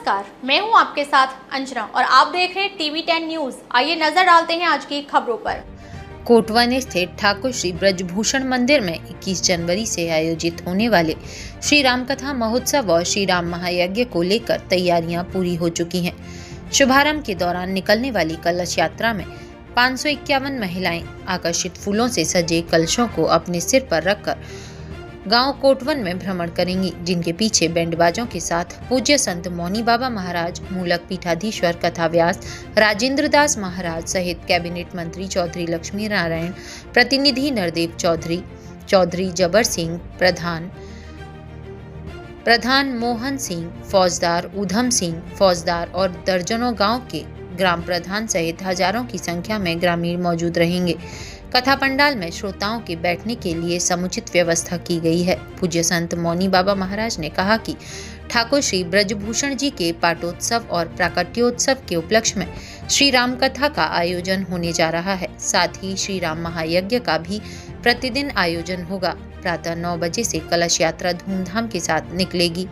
नमस्कार, मैं हूं आपके साथ अंजना और आप देख रहे हैं TV10 न्यूज। आइए नजर डालते हैं आज की खबरों पर। कोटवन स्थित ठाकुर श्री ब्रजभूषण मंदिर में 21 जनवरी से आयोजित होने वाले श्री राम कथा महोत्सव और श्री राम महायज्ञ को लेकर तैयारियां पूरी हो चुकी हैं। शुभारंभ के दौरान निकलने वाली कलश यात्रा में 551 महिलाएं आकर्षित फूलों से सजे कलशों को अपने सिर पर रखकर गांव कोटवन में भ्रमण करेंगी, जिनके पीछे बैंडबाजों के साथ पूज्य संत मौनी बाबा महाराज, मूलक पीठाधीश्वर कथा व्यास राजेंद्र दास महाराज सहित कैबिनेट मंत्री चौधरी लक्ष्मी नारायण, प्रतिनिधि नरदेव चौधरी, चौधरी जबर सिंह, प्रधान मोहन सिंह, फौजदार उधम सिंह, फौजदार और दर्जनों गांव के ग्राम प्रधान सहित हजारों की संख्या में ग्रामीण मौजूद रहेंगे। कथा पंडाल में श्रोताओं के बैठने के लिए समुचित व्यवस्था की गई है। पूज्य संत मौनी बाबा महाराज ने कहा कि ठाकुर श्री ब्रजभूषण जी के पाटोत्सव और प्राकट्योत्सव के उपलक्ष्य में श्री राम कथा का आयोजन होने जा रहा है। साथ ही श्री राम महायज्ञ का भी प्रतिदिन आयोजन होगा। प्रातः 9 बजे से कलश यात्रा धूमधाम के साथ निकलेगी।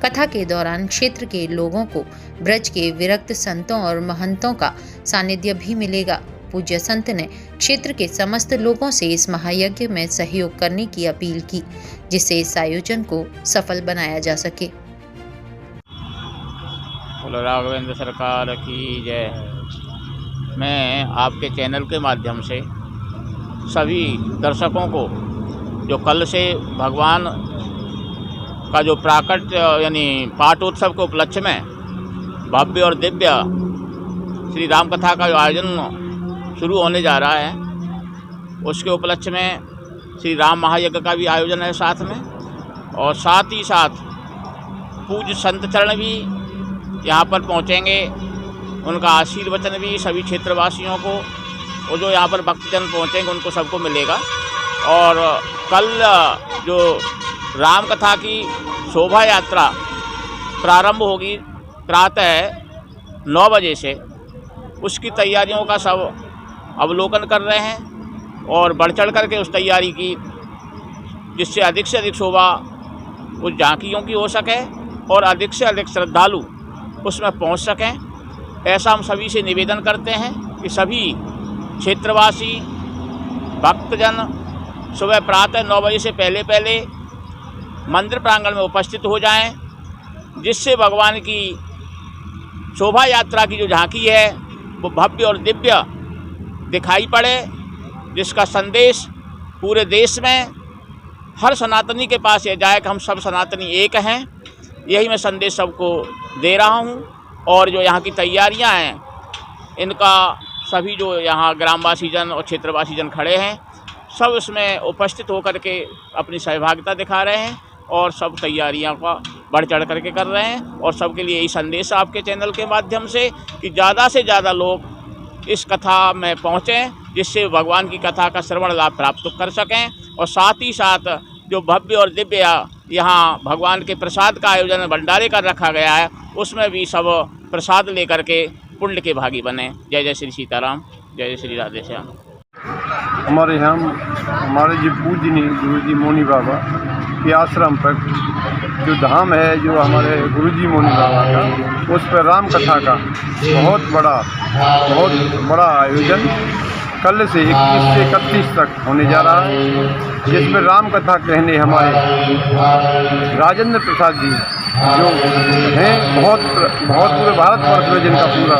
कथा के दौरान क्षेत्र के लोगों को ब्रज के विरक्त संतों और महंतों का सानिध्य भी मिलेगा। पूज्य संत ने क्षेत्र के समस्त लोगों से इस महायज्ञ में सहयोग करने की अपील की, जिससे इस आयोजन को सफल बनाया जा सके। राघवेंद्र सरकार की जय। मैं आपके चैनल के माध्यम से सभी दर्शकों को जो कल से भगवान का जो प्राकट यानी पाटोत्सव के उपलक्ष्य में भव्य और दिव्य श्री राम कथा का जो आयोजन शुरू होने जा रहा है, उसके उपलक्ष्य में श्री राम महायज्ञ का भी आयोजन है साथ में, और साथ ही साथ पूज्य संत चरण भी यहाँ पर पहुँचेंगे। उनका आशीर्वचन भी सभी क्षेत्रवासियों को और जो यहाँ पर भक्तजन पहुँचेंगे उनको सबको मिलेगा। और कल जो राम कथा की शोभा यात्रा प्रारंभ होगी प्रातः 9 बजे से, उसकी तैयारियों का सब अवलोकन कर रहे हैं और बढ़ चढ़ करके उस तैयारी की, जिससे अधिक से अधिक शोभा उस झांकियों की हो सके और अधिक से अधिक श्रद्धालु उसमें पहुंच सकें। ऐसा हम सभी से निवेदन करते हैं कि सभी क्षेत्रवासी भक्तजन सुबह प्रातः 9 बजे से पहले मंदिर प्रांगण में उपस्थित हो जाएं, जिससे भगवान की शोभा यात्रा की जो झांकी है वो भव्य और दिव्य दिखाई पड़े, जिसका संदेश पूरे देश में हर सनातनी के पास ये जाए कि हम सब सनातनी एक हैं। यही मैं संदेश सबको दे रहा हूँ। और जो यहाँ की तैयारियाँ हैं, इनका सभी जो यहाँ ग्रामवासी जन और क्षेत्रवासी जन खड़े हैं, सब इसमें उपस्थित होकर के अपनी सहभागिता दिखा रहे हैं और सब तैयारियाँ का बढ़ चढ़ करके कर रहे हैं। और सबके लिए यही संदेश आपके चैनल के माध्यम से कि ज़्यादा से ज़्यादा लोग इस कथा में पहुँचें, जिससे भगवान की कथा का श्रवण लाभ प्राप्त कर सकें। और साथ ही साथ जो भव्य और दिव्य यहाँ भगवान के प्रसाद का आयोजन भंडारे कर रखा गया है, उसमें भी सब प्रसाद लेकर के पुण्य के भागी बने। जय जय श्री सीताराम, जय जय श्री राधे श्याम। हमारे यहाँ हमारे जो पूजनीय गुरु जी मौनी बाबा के आश्रम पर जो धाम है, जो हमारे गुरु जी मौनी बाबा का, उस पर राम कथा का बहुत बड़ा आयोजन कल से 21 से 31 तक होने जा रहा है, जिसमें राम कथा कहने हमारे राजेंद्र प्रसाद जी जो हैं बहुत पूरे भारतवर्ष में जिनका पूरा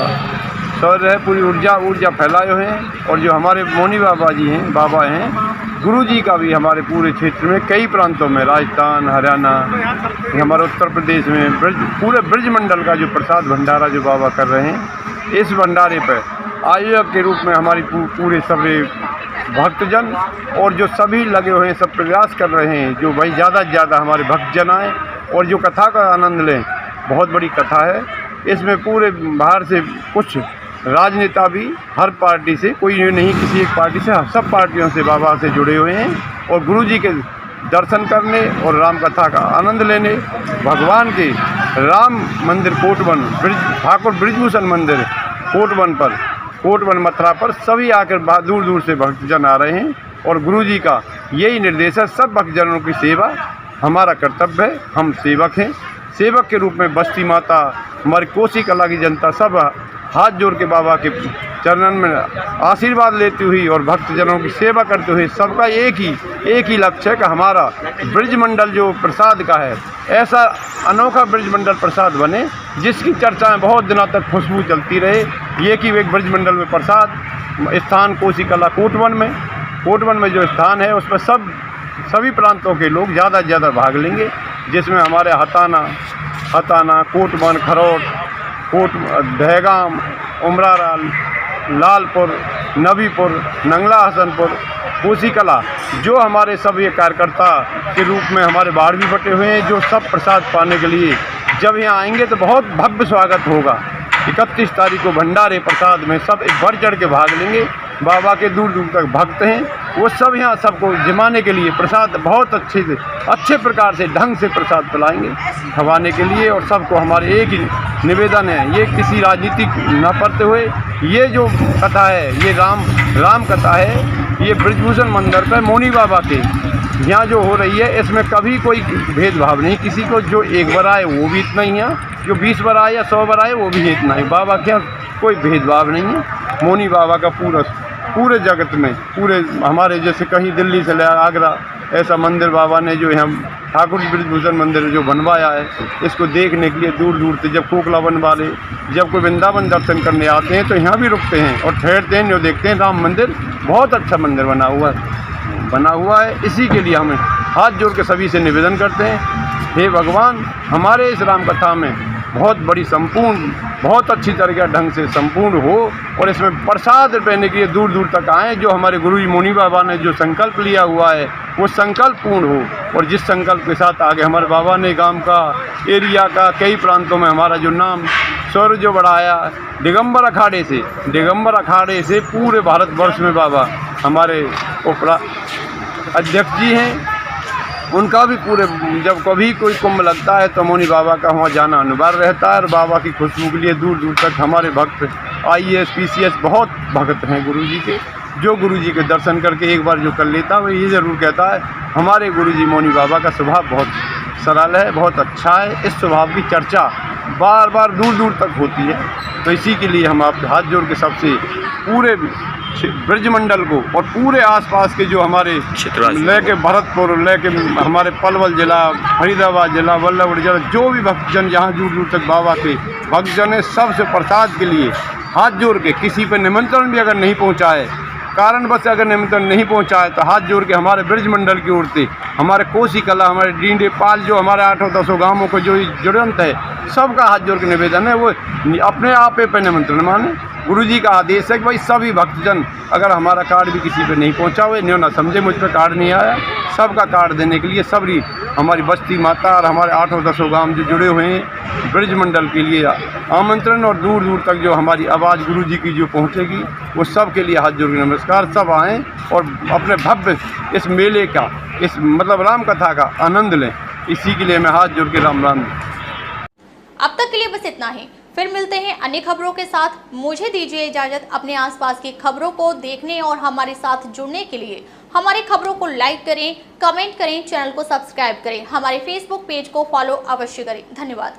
शौर्य है, पूरी ऊर्जा फैलाए हुए हैं। और जो हमारे मौनी बाबा जी हैं, बाबा हैं, गुरु जी का भी हमारे पूरे क्षेत्र में कई प्रांतों में, राजस्थान, हरियाणा, हमारे उत्तर प्रदेश में पूरे ब्रज मंडल का जो प्रसाद भंडारा जो बाबा कर रहे हैं, इस भंडारे पर आयोजक के रूप में हमारी पूरे सभी भक्तजन और जो सभी लगे हुए हैं, सब प्रयास कर रहे हैं जो भाई ज़्यादा से ज़्यादा हमारे भक्तजन आएँ और जो कथा का आनंद लें। बहुत बड़ी कथा है। इसमें पूरे बाहर से कुछ राजनेता भी, हर पार्टी से, कोई नहीं किसी एक पार्टी से, सब पार्टियों से बाबा से जुड़े हुए हैं और गुरु जी के दर्शन करने और राम कथा का आनंद लेने, भगवान के राम मंदिर कोटवन ठाकुर ब्रजभूषण मंदिर कोटवन मथुरा पर सभी आकर दूर दूर से भक्तजन आ रहे हैं। और गुरु जी का यही निर्देश है, सब भक्तजनों की सेवा हमारा कर्तव्य है। हम सेवक हैं, सेवक के रूप में बस्ती माता, हमारी कोसी कला की जनता सब हाथ जोड़ के बाबा के चरणन में आशीर्वाद लेती हुई और भक्तजनों की सेवा करते हुए सबका एक ही लक्ष्य है कि हमारा ब्रजमंडल जो प्रसाद का है, ऐसा अनोखा ब्रजमंडल प्रसाद बने जिसकी चर्चाएं बहुत दिनों तक खुशबू चलती रहे। ये कि एक ब्रजमंडल में प्रसाद स्थान कोसी कला कोटवन में जो स्थान है उसमें सभी प्रांतों के लोग ज़्यादा से ज़्यादा भाग लेंगे, जिसमें हमारे हताना कोटवन, खरोट, दहगाम, उमरारा, लालपुर, नबीपुर, नंगला हसनपुर, कोसी कला, जो हमारे सब ये कार्यकर्ता के रूप में हमारे बाहर भी बटे हुए हैं, जो सब प्रसाद पाने के लिए जब यहाँ आएंगे तो बहुत भव्य स्वागत होगा। 31 तारीख को भंडारे प्रसाद में सब बढ़ चढ़ के भाग लेंगे। बाबा के दूर दूर तक भक्त हैं, वो सब यहाँ सबको जिमाने के लिए प्रसाद बहुत अच्छे प्रकार से ढंग से प्रसाद पिलाएंगे खवाने के लिए। और सबको हमारे एक ही निवेदन है, ये किसी राजनीतिक न करते हुए, ये जो कथा है ये राम कथा है, ये ब्रजभूषण मंदिर पर मौनी बाबा के यहाँ जो हो रही है, इसमें कभी कोई भेदभाव नहीं किसी को। जो एक बार आए वो भी इतना ही है, जो 20 बार आए या 100 बार आए वो भी इतना ही। बाबा के यहाँ कोई भेदभाव नहीं है। मौनी बाबा का पूरे जगत में, पूरे हमारे जैसे कहीं दिल्ली से ले आगरा ऐसा मंदिर बाबा ने जो हम ठाकुर ब्रजभूषण मंदिर जो बनवाया है, इसको देखने के लिए दूर दूर से जब कोकला वन वाले जब कोई वृंदावन दर्शन करने आते हैं तो यहाँ भी रुकते हैं और ठहरते हैं, जो देखते हैं राम मंदिर बहुत अच्छा मंदिर बना हुआ है। इसी के लिए हमें हाथ जोड़ के सभी से निवेदन करते हैं, हे भगवान हमारे इस राम कथा में बहुत बड़ी बहुत अच्छी तरीके ढंग से संपूर्ण हो और इसमें प्रसाद लेने के लिए दूर दूर तक आएँ। जो हमारे गुरुजी मौनी बाबा ने जो संकल्प लिया हुआ है वो संकल्प पूर्ण हो। और जिस संकल्प के साथ आगे हमारे बाबा ने गांव का, एरिया का, कई प्रांतों में हमारा जो नाम स्वर जो बढ़ाया दिगंबर अखाड़े से पूरे भारतवर्ष में बाबा हमारे अध्यक्ष जी हैं, उनका भी पूरे जब कभी कोई कुंभ लगता है तो मौनी बाबा का वहाँ जाना अनिवार्य रहता है। और बाबा की खुशबू के लिए दूर दूर तक हमारे भक्त IAS PCS बहुत भक्त हैं गुरुजी के, जो गुरुजी के दर्शन करके एक बार जो कर लेता है वो ये ज़रूर कहता है हमारे गुरुजी मौनी बाबा का स्वभाव बहुत सरल है, बहुत अच्छा है। इस स्वभाव की चर्चा बार बार दूर दूर तक होती है। तो इसी के लिए हम आप हाथ जोड़ के सबसे पूरे ब्रजमंडल को और पूरे आसपास के जो हमारे लेके भरतपुर, लेके हमारे पलवल जिला, फरीदाबाद जिला, वल्लभगढ़ जिला, जो भी भक्तजन जहाँ दूर दूर तक बाबा के भक्तजन है, सबसे प्रसाद के लिए हाथ जोड़ के, किसी पे निमंत्रण भी अगर नहीं पहुँचाए, कारणवश अगर निमंत्रण नहीं पहुँचाए तो हाथ जोड़ के हमारे ब्रजमंडल की ओर से हमारे कोसी कला, हमारे डींडे पाल, जो हमारे 800-1000 गाँवों को जो जुड़ंत है, सबका हाथ जोड़ के निवेदन है वो अपने आप पे निमंत्रण माने। गुरुजी का आदेश है कि भाई सभी भक्तजन अगर हमारा कार्ड भी किसी पे नहीं पहुंचा हुए, न्यों ना समझे मुझ पे कार्ड नहीं आया, सबका कार्ड देने के लिए सबरी हमारी बस्ती माता और हमारे 800-1000 गांव जो जुड़े हुए हैं ब्रजमंडल के लिए आमंत्रण। और दूर दूर तक जो हमारी आवाज़ गुरुजी की जो पहुंचेगी वो सब के लिए हाथ जोड़ के नमस्कार। सब आएँ और अपने भव्य इस मेले का, इस मतलब राम कथा का आनंद लें। इसी के लिए मैं हाथ जोड़ के राम। अब तक के लिए बस इतना ही, फिर मिलते हैं अन्य खबरों के साथ। मुझे दीजिए इजाजत। अपने आसपास की खबरों को देखने और हमारे साथ जुड़ने के लिए हमारी खबरों को लाइक करें, कमेंट करें, चैनल को सब्सक्राइब करें, हमारे फेसबुक पेज को फॉलो अवश्य करें। धन्यवाद।